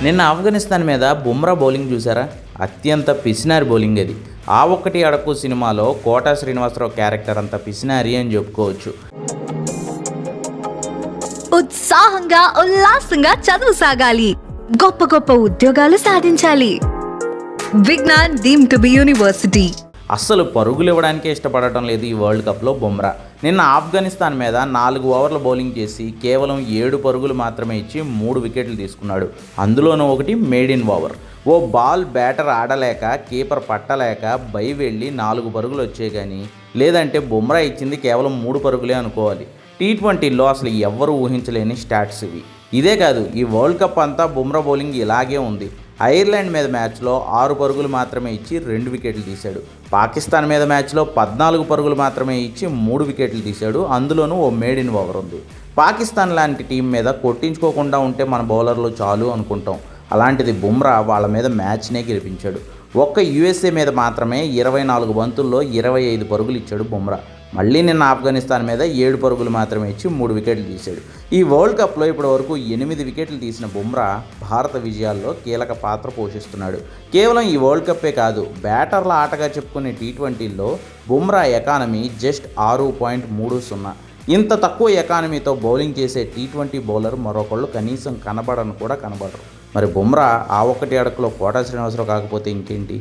నిన్న ఆఫ్ఘనిస్తాన్ మీద బుమ్రా బౌలింగ్ చూసారా? అత్యంత పిసినారి బౌలింగ్ అది. ఆ ఒక్కటి అడక్కు సినిమాలో కోటా శ్రీనివాసరావు క్యారెక్టర్ అంత పిసినారి అని చెప్పుకోవచ్చు. ఉత్సాహంగా ఉల్లాసంగా చదువు సాగాలి, గొప్ప గొప్ప ఉద్యోగాలు సాధించాలి. Vignan deemed to be university. అస్సలు పరుగులు ఇవ్వడానికే ఇష్టపడటం లేదు ఈ వరల్డ్ కప్లో బుమ్రా. నిన్న ఆఫ్ఘనిస్తాన్ మీద 4 ఓవర్ల బౌలింగ్ చేసి కేవలం 7 పరుగులు మాత్రమే ఇచ్చి 3 వికెట్లు తీసుకున్నాడు. అందులోనూ ఒకటి మేడ్ ఇన్ ఓవర్. ఓ బాల్ బ్యాటర్ ఆడలేక కీపర్ పట్టలేక బై వెళ్ళి 4 పరుగులు వచ్చాయి. కానీ లేదంటే బుమ్రా ఇచ్చింది కేవలం 3 పరుగులే అనుకోవాలి. T20లో అసలు ఎవ్వరూ ఊహించలేని స్టాట్స్ ఇవి. ఇదే కాదు, ఈ వరల్డ్ కప్ అంతా బుమ్రా బౌలింగ్ ఇలాగే ఉంది. ఐర్లాండ్ మీద మ్యాచ్లో 6 పరుగులు మాత్రమే ఇచ్చి 2 వికెట్లు తీశాడు. పాకిస్తాన్ మీద మ్యాచ్లో 14 పరుగులు మాత్రమే ఇచ్చి 3 వికెట్లు తీశాడు. అందులోనూ ఓ మేడ్ ఇన్ ఓవర్ ఉంది. పాకిస్తాన్ లాంటి టీం మీద కొట్టించుకోకుండా ఉంటే మన బౌలర్లు చాలు అనుకుంటాం. అలాంటిది బుమ్రా వాళ్ళ మీద మ్యాచ్నే గెలిపించాడు. ఒక్క USA మీద మాత్రమే 24 బంతుల్లో 25 పరుగులు ఇచ్చాడు బుమ్రా. మళ్ళీ నిన్న ఆఫ్ఘనిస్తాన్ మీద 7 పరుగులు మాత్రమే ఇచ్చి 3 వికెట్లు తీశాడు. ఈ వరల్డ్ కప్లో ఇప్పటి వరకు 8 వికెట్లు తీసిన బుమ్రా భారత విజయాల్లో కీలక పాత్ర పోషిస్తున్నాడు. కేవలం ఈ వరల్డ్ కప్పే కాదు, బ్యాటర్ల ఆటగా చెప్పుకునే T20లో బుమ్రా ఎకానమీ జస్ట్ 6.30. ఇంత తక్కువ ఎకానమీతో బౌలింగ్ చేసే T20 బౌలర్ మరొకళ్ళు కనీసం కనబడరు. మరి బుమ్రా ఆ ఒక్కటి అడకలో కోటా శ్రీనివాసరావు కాకపోతే ఇంకేంటి?